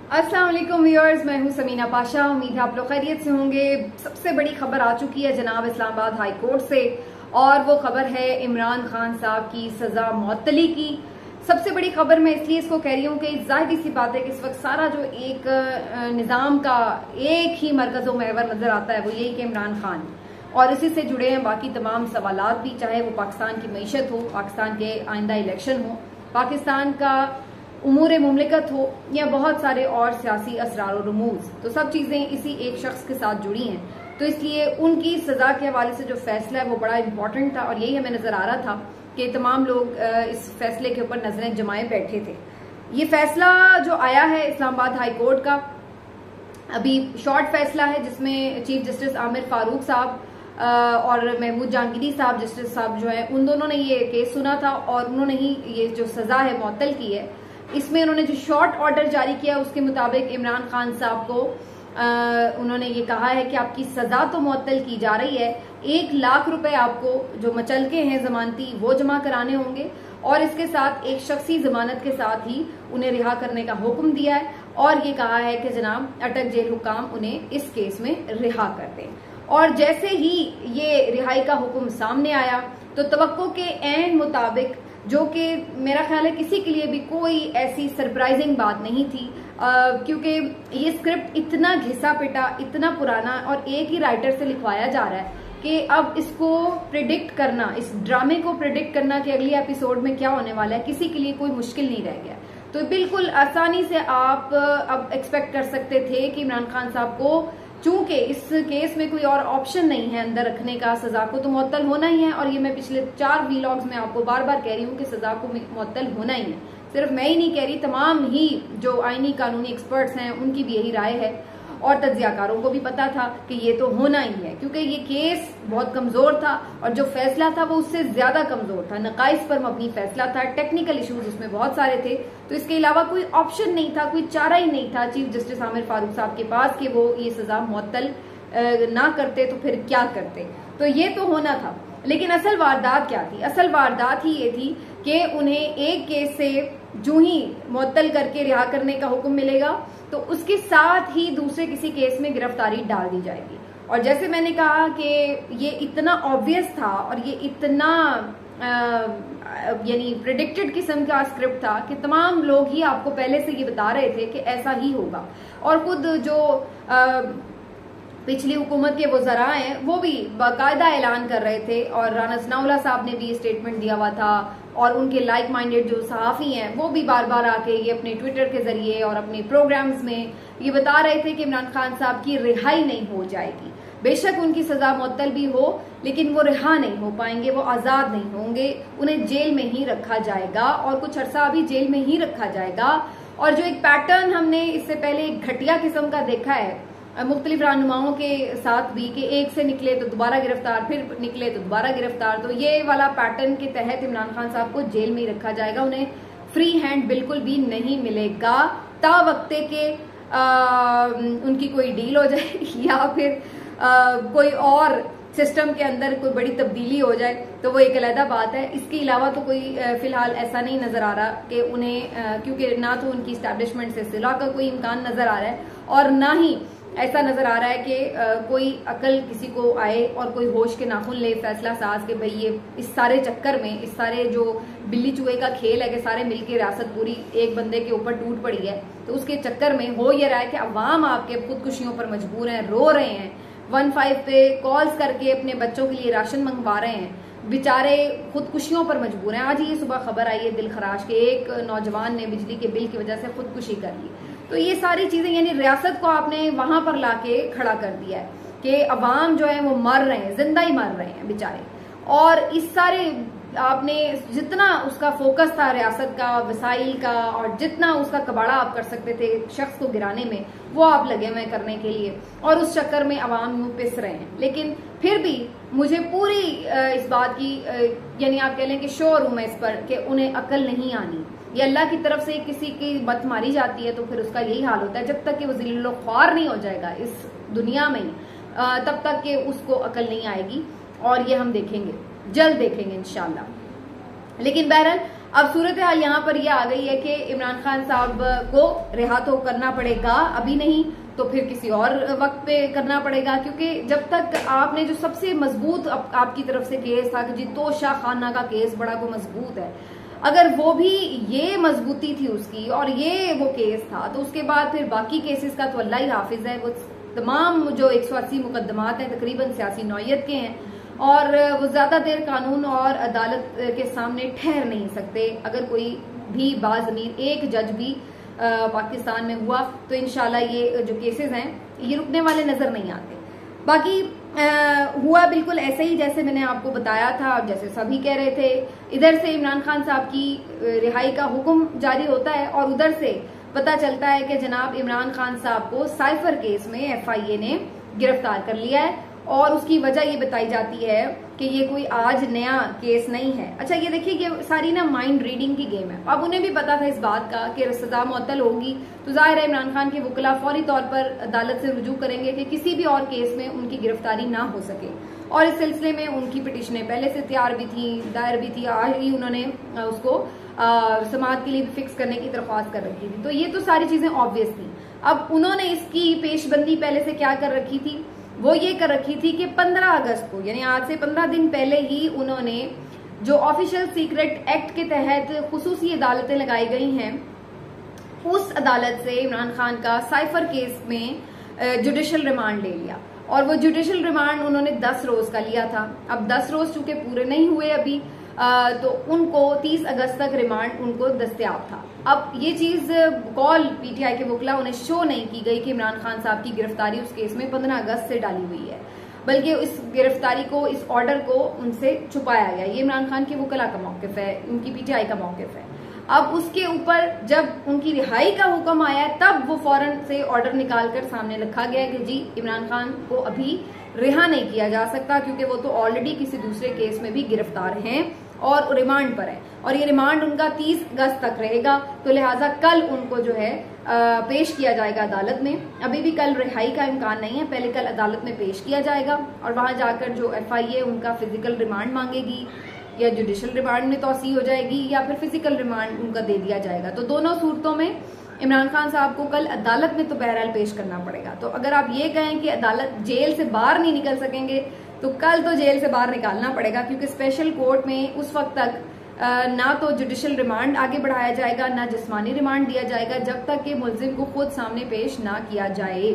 अस्सलाम वालेकुम व्यूअर्स, मैं हूं समीना पाशा। उम्मीद है आप लोग खैरियत से होंगे। सबसे बड़ी खबर आ चुकी है जनाब इस्लामाबाद हाई कोर्ट से, और वो खबर है इमरान खान साहब की सजा मुअत्तली की। सबसे बड़ी खबर मैं इसलिए इसको कह रही हूँ कि जाहिर सी बात है कि इस वक्त सारा जो एक निज़ाम का एक ही मरकज़ो महवर नजर आता है वो यही कि इमरान खान, और इसी से जुड़े हैं बाकी तमाम सवालात भी, चाहे वो पाकिस्तान की मईशत हो, पाकिस्तान के आइंदा इलेक्शन हो, पाकिस्तान का उमूर मुमलिकत हो, या बहुत सारे और सियासी असरार और रमूज। तो सब चीजें इसी एक शख्स के साथ जुड़ी हैं। तो इसलिए उनकी सजा के हवाले से जो फैसला है वो बड़ा इंपॉर्टेंट था, और यही हमें नजर आ रहा था कि तमाम लोग इस फैसले के ऊपर नजरें जमाए बैठे थे। ये फैसला जो आया है इस्लामाबाद हाई कोर्ट का, अभी शॉर्ट फैसला है जिसमें चीफ जस्टिस आमिर फारूक साहब और महमूद जहांगीरी साहब, जस्टिस साहब जो है, उन दोनों ने ये केस सुना था और उन्होंने ही ये जो सजा है मुअत्तल की है। इसमें उन्होंने जो शॉर्ट ऑर्डर जारी किया उसके मुताबिक इमरान खान साहब को उन्होंने ये कहा है कि आपकी सजा तो मुअत्तल की जा रही है, 1 लाख रुपए आपको जो मचलके हैं जमानती वो जमा कराने होंगे, और इसके साथ एक शख्सी जमानत के साथ ही उन्हें रिहा करने का हुक्म दिया है, और ये कहा है कि जनाब अटक जेल हुकाम उन्हें इस केस में रिहा कर दें। और जैसे ही ये रिहाई का हुक्म सामने आया तो तवक्को के ऐन मुताबिक, जो कि मेरा ख्याल है किसी के लिए भी कोई ऐसी सरप्राइजिंग बात नहीं थी, क्योंकि ये स्क्रिप्ट इतना घिसा पिटा, इतना पुराना और एक ही राइटर से लिखवाया जा रहा है कि अब इसको प्रिडिक्ट करना, इस ड्रामे को प्रिडिक्ट करना कि अगली एपिसोड में क्या होने वाला है, किसी के लिए कोई मुश्किल नहीं रह गया। तो बिल्कुल आसानी से आप अब एक्सपेक्ट कर सकते थे कि इमरान खान साहब को, चूंकि इस केस में कोई और ऑप्शन नहीं है अंदर रखने का, सजा को तो मुअत्तल होना ही है। और ये मैं पिछले 4 वीलॉग्स में आपको बार बार कह रही हूँ कि सजा को मुअत्तल होना ही है। सिर्फ मैं ही नहीं कह रही, तमाम ही जो आईनी कानूनी एक्सपर्ट्स हैं उनकी भी यही राय है, और तज्जियाकारों को भी पता था कि ये तो होना ही है, क्योंकि ये केस बहुत कमजोर था और जो फैसला था वो उससे ज्यादा कमजोर था, नकाइस पर मबनी फैसला था, टेक्निकल इश्यूज उसमें बहुत सारे थे। तो इसके अलावा कोई ऑप्शन नहीं था, कोई चारा ही नहीं था चीफ जस्टिस आमिर फारूक साहब के पास कि वो ये सजा मुअत्तल ना करते तो फिर क्या करते। तो ये तो होना था, लेकिन असल वारदात क्या थी? असल वारदात ही ये थी कि उन्हें एक केस से जूं ही मुअत्तल करके रिहा करने का हुक्म मिलेगा तो उसके साथ ही दूसरे किसी केस में गिरफ्तारी डाल दी जाएगी। और जैसे मैंने कहा कि ये इतना ऑब्वियस था और ये इतना यानी प्रेडिक्टेड किस्म का स्क्रिप्ट था कि तमाम लोग ही आपको पहले से ये बता रहे थे कि ऐसा ही होगा। और खुद जो पिछली हुकूमत के वज़रा हैं वो भी बाकायदा ऐलान कर रहे थे, और राना सनाउल्लाह साहब ने भी स्टेटमेंट दिया हुआ था, और उनके लाइक माइंडेड जो सहाफ़ी हैं वो भी बार बार आके ये अपने ट्विटर के जरिए और अपने प्रोग्राम्स में ये बता रहे थे कि इमरान खान साहब की रिहाई नहीं हो जाएगी। बेशक उनकी सजा मुअत्तल भी हो, लेकिन वो रिहा नहीं हो पाएंगे, वो आजाद नहीं होंगे, उन्हें जेल में ही रखा जाएगा और कुछ अरसा अभी जेल में ही रखा जाएगा। और जो एक पैटर्न हमने इससे पहले एक घटिया किस्म का देखा है मुख्तलिफ रहनुमाओं के साथ भी, कि एक से निकले तो दोबारा गिरफ्तार, फिर निकले तो दोबारा गिरफ्तार, तो ये वाला पैटर्न के तहत इमरान खान साहब को जेल में ही रखा जाएगा। उन्हें फ्री हैंड बिल्कुल भी नहीं मिलेगा ता वक्ते के उनकी कोई डील हो जाए या फिर कोई और सिस्टम के अंदर कोई बड़ी तब्दीली हो जाए तो वो एक अलग बात है। इसके अलावा तो कोई फिलहाल ऐसा नहीं नजर आ रहा कि उन्हें, क्योंकि ना तो उनकी स्टैब्लिशमेंट से सिला का कोई इम्कान नजर आ रहा है, और ना ही ऐसा नजर आ रहा है कि कोई अकल किसी को आए और कोई होश के नाखून ले फैसला साज के भाई ये इस सारे चक्कर में, इस सारे जो बिल्ली चूहे का खेल है कि सारे मिलके रियासत पूरी एक बंदे के ऊपर टूट पड़ी है, तो उसके चक्कर में हो ये रहा है कि अवाम आपके खुदकुशियों पर मजबूर हैं, रो रहे हैं, 15 पे कॉल्स करके अपने बच्चों के लिए राशन मंगवा रहे हैं, बेचारे खुदकुशियों पर मजबूर हैं। आज ही ये सुबह खबर आई है दिल खराश के, एक नौजवान ने बिजली के बिल की वजह से खुदकुशी कर ली। तो ये सारी चीजें, यानी रियासत को आपने वहां पर लाके खड़ा कर दिया है कि अवाम जो है वो मर रहे हैं, जिंदा ही मर रहे हैं बेचारे। और इस सारे आपने जितना उसका फोकस था रियासत का, वसाइल का, और जितना उसका कबाड़ा आप कर सकते थे शख्स को गिराने में, वो आप लगे हुए करने के लिए, और उस चक्कर में अवाम यूं पिस रहे हैं। लेकिन फिर भी मुझे पूरी इस बात की, यानी आप कह लें कि श्योर हूं मैं इस पर कि उन्हें अकल नहीं आनी। ये अल्लाह की तरफ से किसी की मत मारी जाती है तो फिर उसका यही हाल होता है, जब तक कि वो ज़िल्ल ख्वार नहीं हो जाएगा इस दुनिया में तब तक कि उसको अकल नहीं आएगी, और ये हम देखेंगे, जल्द देखेंगे इंशाल्लाह। लेकिन बहरहाल अब सूरत हाल यहाँ पर यह आ गई है कि इमरान खान साहब को रिहा तो करना पड़ेगा, अभी नहीं तो फिर किसी और वक्त पे करना पड़ेगा, क्योंकि जब तक आपने जो सबसे मजबूत आपकी तरफ से केस था कि जी तोशा खाना का केस बड़ा को मजबूत है, अगर वो भी ये मजबूती थी उसकी और ये वो केस था, तो उसके बाद फिर बाकी केसेस का तो अल्लाह ही हाफिज है। वो तमाम जो 180 मुकदमात हैं तकरीबन सियासी नौयत के हैं और वो ज्यादा देर कानून और अदालत के सामने ठहर नहीं सकते। अगर कोई भी बाज़मीर एक जज भी पाकिस्तान में हुआ तो इंशाल्लाह ये जो केसेस हैं ये रुकने वाले नजर नहीं आते। बाकी हुआ बिल्कुल ऐसे ही जैसे मैंने आपको बताया था और जैसे सभी कह रहे थे। इधर से इमरान खान साहब की रिहाई का हुक्म जारी होता है और उधर से पता चलता है कि जनाब इमरान खान साहब को साइफर केस में FIA ने गिरफ्तार कर लिया है और उसकी वजह ये बताई जाती है कि ये कोई आज नया केस नहीं है। अच्छा ये देखिए, ये सारी ना माइंड रीडिंग की गेम है। अब उन्हें भी पता था इस बात का कि सजा मुअत्तल होगी, तो जाहिर है इमरान खान के वकला फौरी तौर पर अदालत से रुजू करेंगे कि किसी भी और केस में उनकी गिरफ्तारी ना हो सके। और इस सिलसिले में उनकी पिटिशनें पहले से तैयार भी थी, दायर भी थी, आज ही उन्होंने उसको समाअत के लिए भी फिक्स करने की दरख्वास्त कर रखी थी। तो ये तो सारी चीजें ऑब्वियस थी। अब उन्होंने इसकी पेशबंदी पहले से क्या कर रखी थी, वो ये कर रखी थी कि 15 अगस्त को यानी आज से 15 दिन पहले ही उन्होंने जो ऑफिशियल सीक्रेट एक्ट के तहत खुसूसी अदालतें लगाई गई हैं, उस अदालत से इमरान खान का साइफर केस में जुडिशल रिमांड ले लिया। और वो जुडिशल रिमांड उन्होंने 10 रोज का लिया था। अब 10 रोज चूंकि पूरे नहीं हुए अभी, तो उनको 30 अगस्त तक रिमांड उनको दस्तयाब था। अब ये चीज कॉल PTI के वकला उन्हें शो नहीं की गई कि इमरान खान साहब की गिरफ्तारी उस केस में 15 अगस्त से डाली हुई है, बल्कि इस गिरफ्तारी को, इस ऑर्डर को उनसे छुपाया गया। ये इमरान खान के वकला का मौकिफ है, उनकी PTI का मौकिफ है। अब उसके ऊपर जब उनकी रिहाई का हुक्म आया तब वो फौरन से ऑर्डर निकालकर सामने रखा गया कि जी इमरान खान को अभी रिहा नहीं किया जा सकता, क्योंकि वो तो ऑलरेडी किसी दूसरे केस में भी गिरफ्तार हैं और रिमांड पर है और ये रिमांड उनका 30 अगस्त तक रहेगा। तो लिहाजा कल उनको जो है पेश किया जाएगा अदालत में। अभी भी कल रिहाई का इम्कान नहीं है, पहले कल अदालत में पेश किया जाएगा और वहां जाकर जो FIA उनका फिजिकल रिमांड मांगेगी या जुडिशल रिमांड में तोसी हो जाएगी या फिर फिजिकल रिमांड उनका दे दिया जाएगा। तो दोनों सूरतों में इमरान खान साहब को कल अदालत में तो बहरहाल पेश करना पड़ेगा। तो अगर आप ये कहें कि अदालत जेल से बाहर नहीं निकल सकेंगे तो कल तो जेल से बाहर निकालना पड़ेगा, क्योंकि स्पेशल कोर्ट में उस वक्त तक ना तो जुडिशल रिमांड आगे बढ़ाया जाएगा ना जिस्मानी रिमांड दिया जाएगा जब तक कि मुलजिम को खुद सामने पेश ना किया जाए।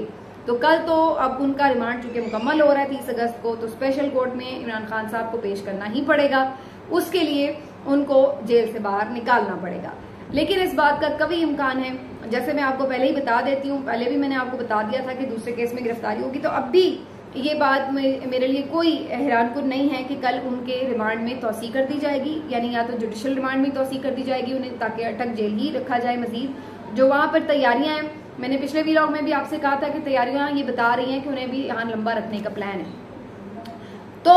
तो कल तो अब उनका रिमांड चूंकि मुकम्मल हो रहा है 30 अगस्त को, तो स्पेशल कोर्ट में इमरान खान साहब को पेश करना ही पड़ेगा। उसके लिए उनको जेल से बाहर निकालना पड़ेगा। लेकिन इस बात का कभी इम्कान है, जैसे मैं आपको पहले ही बता देती हूँ, पहले भी मैंने आपको बता दिया था कि दूसरे केस में गिरफ्तारी होगी, तो अब भी ये बात मेरे लिए कोई हैरानकुन नहीं है कि कल उनके रिमांड में तोसी कर दी जाएगी, यानी या तो जुडिशल रिमांड में तोसी कर दी जाएगी उन्हें, ताकि अटक जेल ही रखा जाए। मजीद जो वहां पर तैयारियां हैं, मैंने पिछले व्लॉग में भी आपसे कहा था कि तैयारियां ये बता रही हैं कि उन्हें भी यहाँ लंबा रखने का प्लान है। तो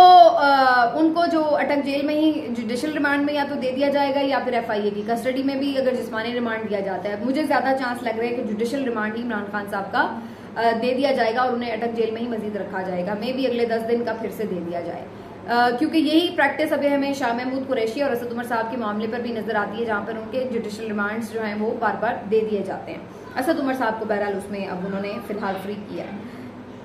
उनको जो अटक जेल में ही जुडिशल रिमांड में या तो दे दिया जाएगा या फिर FIA की कस्टडी में भी अगर जिस्मानी रिमांड दिया जाता है। मुझे ज्यादा चांस लग रहा है कि जुडिशल रिमांड ही इमरान खान साहब का दे दिया जाएगा और उन्हें अटक जेल में ही मजीद रखा जाएगा। मे भी अगले 10 दिन का फिर से दे दिया जाए, क्योंकि यही प्रैक्टिस अभी हमें शाह महमूद कुरैशी और असद उमर साहब के मामले पर भी नजर आती है, जहां पर उनके जुडिशल रिमांड्स जो हैं वो बार बार दे दिए जाते हैं। असद उमर साहब को बहरहाल उसमें अब उन्होंने फिलहाल फ्री किया है।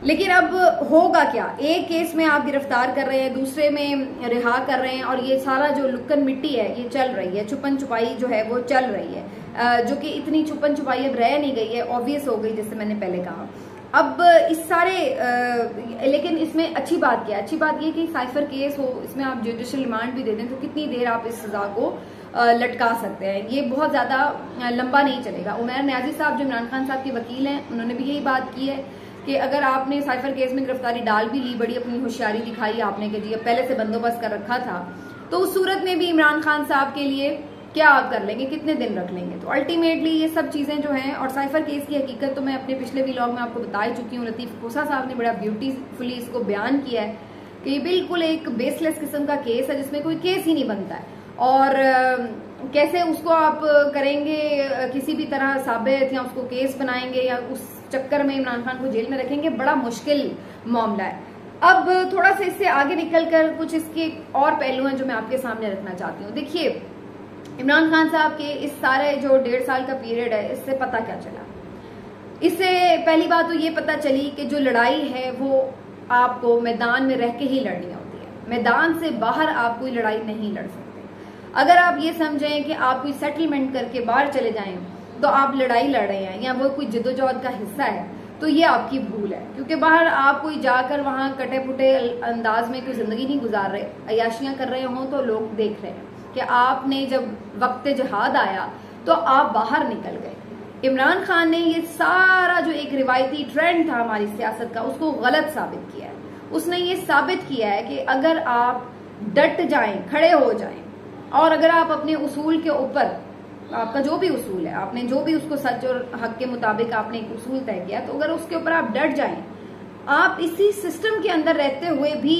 लेकिन अब होगा क्या, एक केस में आप गिरफ्तार कर रहे हैं, दूसरे में रिहा कर रहे हैं और ये सारा जो लुक्कन मिट्टी है ये चल रही है, छुपन छुपाई जो है वो चल रही है, जो कि इतनी छुपन छुपाई अब रह नहीं गई है, ऑब्वियस हो गई जैसे मैंने पहले कहा। अब इस सारे लेकिन इसमें अच्छी बात क्या है, अच्छी बात ये कि साइफर केस हो, इसमें आप जुडिशल रिमांड भी दे दें तो कितनी देर आप इस सजा को लटका सकते हैं, ये बहुत ज्यादा लंबा नहीं चलेगा। उमैर न्याजी साहब जो इमरान खान साहब के वकील हैं, उन्होंने भी यही बात की है कि अगर आपने साइफर केस में गिरफ्तारी डाल भी ली, बड़ी अपनी होशियारी दिखाई आपने कि जी पहले से बंदोबस्त कर रखा था, तो उस सूरत में भी इमरान खान साहब के लिए क्या आप कर लेंगे, कितने दिन रख लेंगे। तो अल्टीमेटली ये सब चीजें जो हैं, और साइफर केस की हकीकत तो मैं अपने पिछले व्लॉग में आपको बता ही चुकी हूँ। लतीफ खोसा साहब ने बड़ा ब्यूटीफुली इसको बयान किया है कि ये बिल्कुल एक बेसलेस किस्म का केस है जिसमें कोई केस ही नहीं बनता है, और कैसे उसको आप करेंगे किसी भी तरह साबित या उसको केस बनाएंगे या उस चक्कर में इमरान खान को जेल में रखेंगे, बड़ा मुश्किल मामला है। अब थोड़ा सा इससे आगे निकलकर कुछ इसके और पहलू हैं जो मैं आपके सामने रखना चाहती हूँ। देखिए, इमरान खान साहब के इस सारे जो 1.5 साल का पीरियड है, इससे पता क्या चला? इससे पहली बात तो ये पता चली कि जो लड़ाई है वो आपको मैदान में रह के ही लड़नी होती है। मैदान से बाहर आप कोई लड़ाई नहीं लड़ सकते। अगर आप ये समझें कि आप कोई सेटलमेंट करके बाहर चले जाएं तो आप लड़ाई लड़ रहे हैं या वो कोई जद्दोजहद का हिस्सा है, तो ये आपकी भूल है। क्योंकि बाहर आप कोई जाकर वहां कटे फुटे अंदाज में कोई जिंदगी नहीं गुजार रहे, अयाशियां कर रहे हों तो लोग देख रहे हैं कि आपने जब वक्त जिहाद आया तो आप बाहर निकल गए। इमरान खान ने ये सारा जो एक रिवायती ट्रेंड था हमारी सियासत का, उसको गलत साबित किया है। उसने ये साबित किया है कि अगर आप डट जाएं, खड़े हो जाएं, और अगर आप अपने उसूल के ऊपर, आपका जो भी उसूल है, आपने जो भी उसको सच और हक के मुताबिक आपने एक उसूल तय किया, तो अगर उसके ऊपर आप डट जाएं, आप इसी सिस्टम के अंदर रहते हुए भी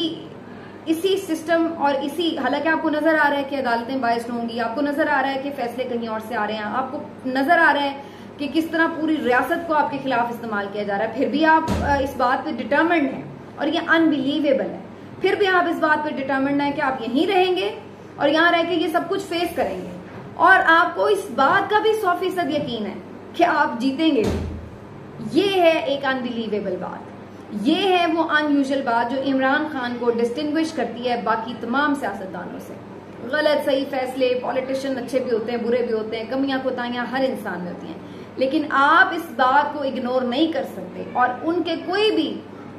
इसी सिस्टम और इसी, हालांकि आपको नजर आ रहा है कि अदालतें बायस्ड होंगी, आपको नजर आ रहा है कि फैसले कहीं और से आ रहे हैं, आपको नजर आ रहा है कि किस तरह पूरी रियासत को आपके खिलाफ इस्तेमाल किया जा रहा है, फिर भी आप इस बात पे डिटर्मिन्ड हैं और ये अनबिलीवेबल है। फिर भी आप इस बात पे डिटर्मिन्ड हैं कि आप यहीं रहेंगे और यहाँ रह के ये सब कुछ फेस करेंगे, और आपको इस बात का भी 100% यकीन है कि आप जीतेंगे। ये है एक अनबिलीवेबल बात, ये है वो अनयूजुअल बात जो इमरान खान को डिस्टिंग्विश करती है बाकी तमाम सियासतदानों से। गलत सही फैसले, पॉलिटिशियन अच्छे भी होते हैं, बुरे भी होते हैं, कमियां कोताहियां हर इंसान में होती हैं, लेकिन आप इस बात को इग्नोर नहीं कर सकते। और उनके कोई भी,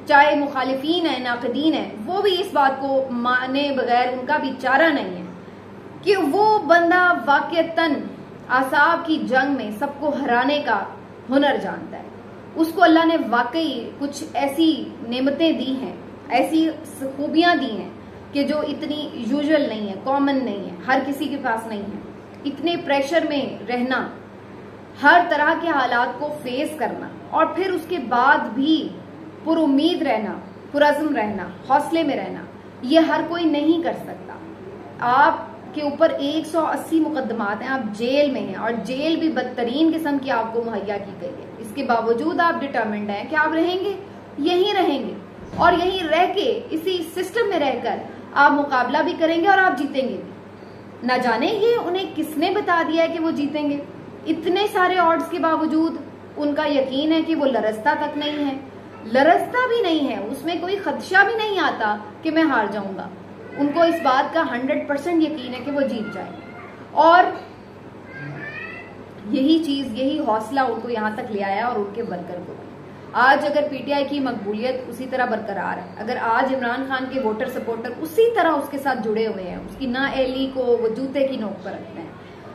चाहे मुखालिफीन है, नाकदीन है, वो भी इस बात को माने बगैर उनका भी चारा नहीं है कि वो बंदा वाकईतन आसाब की जंग में सबको हराने का हुनर जानता है। उसको अल्लाह ने वाकई कुछ ऐसी नेमतें दी हैं, ऐसी खूबियां दी हैं कि जो इतनी यूजुअल नहीं है, कॉमन नहीं है, हर किसी के पास नहीं है। इतने प्रेशर में रहना, हर तरह के हालात को फेस करना, और फिर उसके बाद भी पुरुम्मीद रहना, पुरअज़्म रहना, हौसले में रहना, ये हर कोई नहीं कर सकता। आपके ऊपर 180 मुकदमात हैं, आप जेल में हैं, और जेल भी बदतरीन किस्म की आपको मुहैया की गई है। इसके बावजूद आप डिटर्मिन्ड हैं कि आप रहेंगे, यहीं रहेंगे, और यहीं रह के इसी सिस्टम में रहकर आप मुकाबला भी करेंगे और आप जीतेंगे भी। न जाने ये उन्हें किसने बता दिया है कि वो जीतेंगे। इतने सारे ऑड्स के बावजूद उनका यकीन है कि वो लरसता तक नहीं है, लरसता भी नहीं है, उसमें कोई खदशा भी नहीं आता कि मैं हार जाऊंगा। उनको इस बात का 100% यकीन है कि वो जीत जाएंगे, और यही चीज, यही हौसला उनको यहां तक ले आया और उनके वर्कर को। आज अगर पीटीआई की मकबूलियत उसी तरह बरकरार है, अगर आज इमरान खान के वोटर सपोर्टर उसी तरह उसके साथ जुड़े हुए हैं, उसकी नाअहली को वो जूते की नोक पर रखते हैं,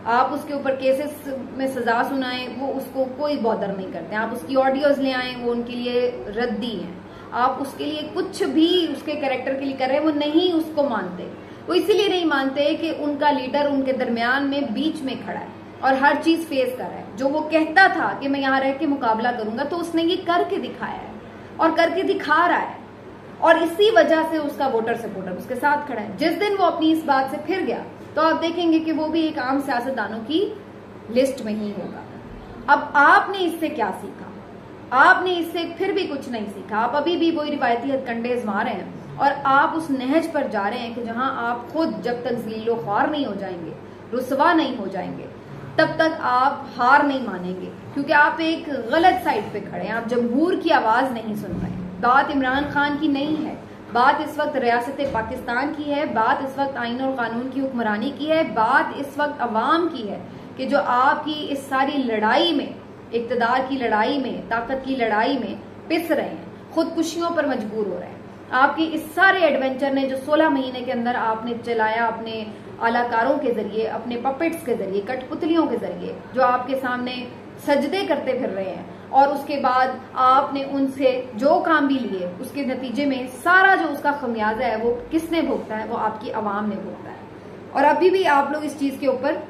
आप उसके ऊपर केसेस में सजा सुनाएं, वो उसको कोई बॉदर नहीं करते हैं। आप उसकी ऑडियोज ले आएं, वो उनके लिए रद्दी हैं। आप उसके लिए कुछ भी उसके कैरेक्टर के लिए कर रहे हैं, वो नहीं उसको मानते। वो इसीलिए नहीं मानते कि उनका लीडर उनके दरमियान में, बीच में खड़ा है और हर चीज फेस कर रहा है। जो वो कहता था कि मैं यहाँ रह के मुकाबला करूंगा, तो उसने ये करके दिखाया है और करके दिखा रहा है, और इसी वजह से उसका वोटर सपोर्टर उसके साथ खड़ा है। जिस दिन वो अपनी इस बात से फिर गया तो आप देखेंगे कि वो भी एक आम सियासतदानों की लिस्ट में ही होगा। अब आपने इससे क्या सीखा? आपने इससे फिर भी कुछ नहीं सीखा। आप अभी भी वही रिवायती हथकंडे आजमा रहे हैं, और आप उस नहज पर जा रहे हैं कि जहां आप खुद जब तक ज़लीलो ख्वार नहीं हो जाएंगे, रुसवा नहीं हो जाएंगे, तब तक आप हार नहीं मानेंगे, क्योंकि आप एक गलत साइड पे खड़े हैं। आप जमहूर की आवाज नहीं सुन रहे। बात इमरान खान की नहीं है, बात इस वक्त रियासत पाकिस्तान की है, बात इस वक्त आईन और कानून की हुक्मरानी की है, बात इस वक्त अवाम की है कि जो आपकी इस सारी लड़ाई में, इक़्तिदार की लड़ाई में, ताकत की लड़ाई में पिस रहे हैं, खुदकुशियों पर मजबूर हो रहे हैं। आपके इस सारे एडवेंचर ने जो 16 महीने के अंदर आपने चलाया, अपने अलाकारों के जरिए, अपने पपेट्स के जरिए, कठपुतलियों के जरिए, जो आपके सामने सजदे करते फिर रहे हैं, और उसके बाद आपने उनसे जो काम भी लिए, उसके नतीजे में सारा जो उसका खमियाजा है वो किसने भुगता है? वो आपकी आवाम ने भुगता है। और अभी भी आप लोग इस चीज के ऊपर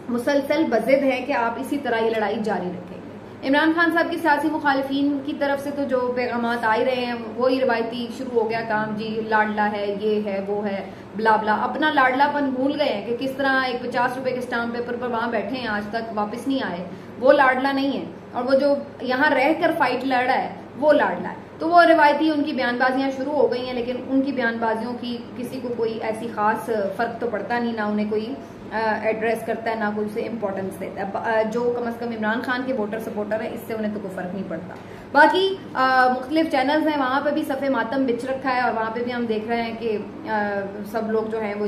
मुसलसल बज़िद हैं कि आप इसी तरह ये लड़ाई जारी रखेंगे। इमरान खान साहब की सियासी मुखालिफिन की तरफ से तो जो पैगामात आ ही रहे हैं, वही रिवायती शुरू हो गया काम, जी लाडला है, ये है, वो है, ब्ला ब्ला। अपना लाडलापन भूल गए हैं कि किस तरह एक 50 रुपए के स्टाम्प पेपर पर वहां बैठे हैं, आज तक वापस नहीं आए। वो लाडला नहीं है, और वो जो यहाँ रहकर फाइट लड़ रहा है वो लाडला है। तो वो रिवायती उनकी बयानबाजियां शुरू हो गई हैं, लेकिन उनकी बयानबाजियों की किसी को कोई ऐसी खास फर्क तो पड़ता नहीं, ना उन्हें कोई एड्रेस करता है, ना कोई उसे इम्पोर्टेंस देता है। जो कम से कम इमरान खान के वोटर सपोर्टर है, इससे उन्हें तो कोई फर्क नहीं पड़ता। बाकी मुख्तलिफ चैनल्स हैं, वहां पे भी सफ़े मातम बिछ रखा है और वहां पे भी हम देख रहे हैं कि सब लोग जो हैं वो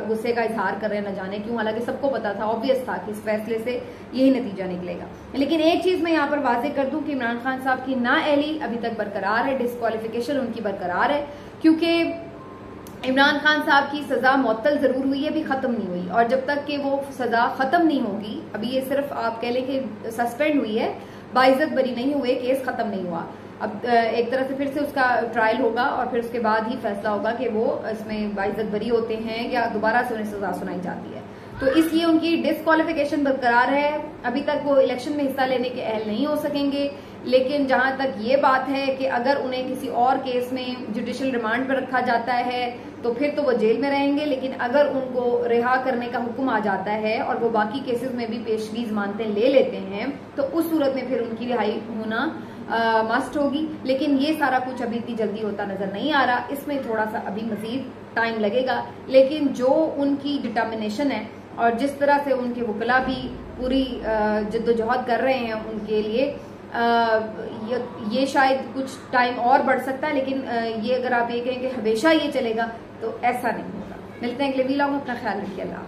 गुस्से का इजहार कर रहे हैं, न जाने क्यों। हालांकि सबको पता था, ऑब्वियस था कि इस फैसले से यही नतीजा निकलेगा। लेकिन एक चीज मैं यहाँ पर वाजे कर दूं कि इमरान खान साहब की नाअहली अभी तक बरकरार है, डिस्क्वालिफिकेशन उनकी बरकरार है, क्योंकि इमरान खान साहब की सजा मुअत्तल जरूर हुई है, अभी खत्म नहीं हुई। और जब तक कि वो सजा खत्म नहीं होगी, अभी ये सिर्फ आप कह लें कि सस्पेंड हुई है, बाइज्जत बरी नहीं हुए, केस खत्म नहीं हुआ। अब एक तरह से फिर से उसका ट्रायल होगा और फिर उसके बाद ही फैसला होगा कि वो इसमें बाइज्जत बरी होते हैं या दोबारा से उन्हें सजा सुनाई जाती है। तो इसलिए उनकी डिस्क्वालिफिकेशन बरकरार है। अभी तक वो इलेक्शन में हिस्सा लेने के अहल नहीं हो सकेंगे, लेकिन जहां तक ये बात है कि अगर उन्हें किसी और केस में जुडिशियल रिमांड पर रखा जाता है तो फिर तो वो जेल में रहेंगे, लेकिन अगर उनको रिहा करने का हुक्म आ जाता है और वो बाकी केसेस में भी पेशगी जमानतें ले लेते हैं तो उस सूरत में फिर उनकी रिहाई होना मस्ट होगी। लेकिन ये सारा कुछ अभी इतनी जल्दी होता नजर नहीं आ रहा, इसमें थोड़ा सा अभी मजीद टाइम लगेगा। लेकिन जो उनकी डिटर्मिनेशन है और जिस तरह से उनके वकला भी पूरी जद्दोजहद कर रहे हैं उनके लिए, ये शायद कुछ टाइम और बढ़ सकता है, लेकिन ये अगर आप ये कहें कि हमेशा ये चलेगा तो ऐसा नहीं होगा। मिलते हैं अगले वीडियो में, अपना ख्याल रखिए। अल्लाह।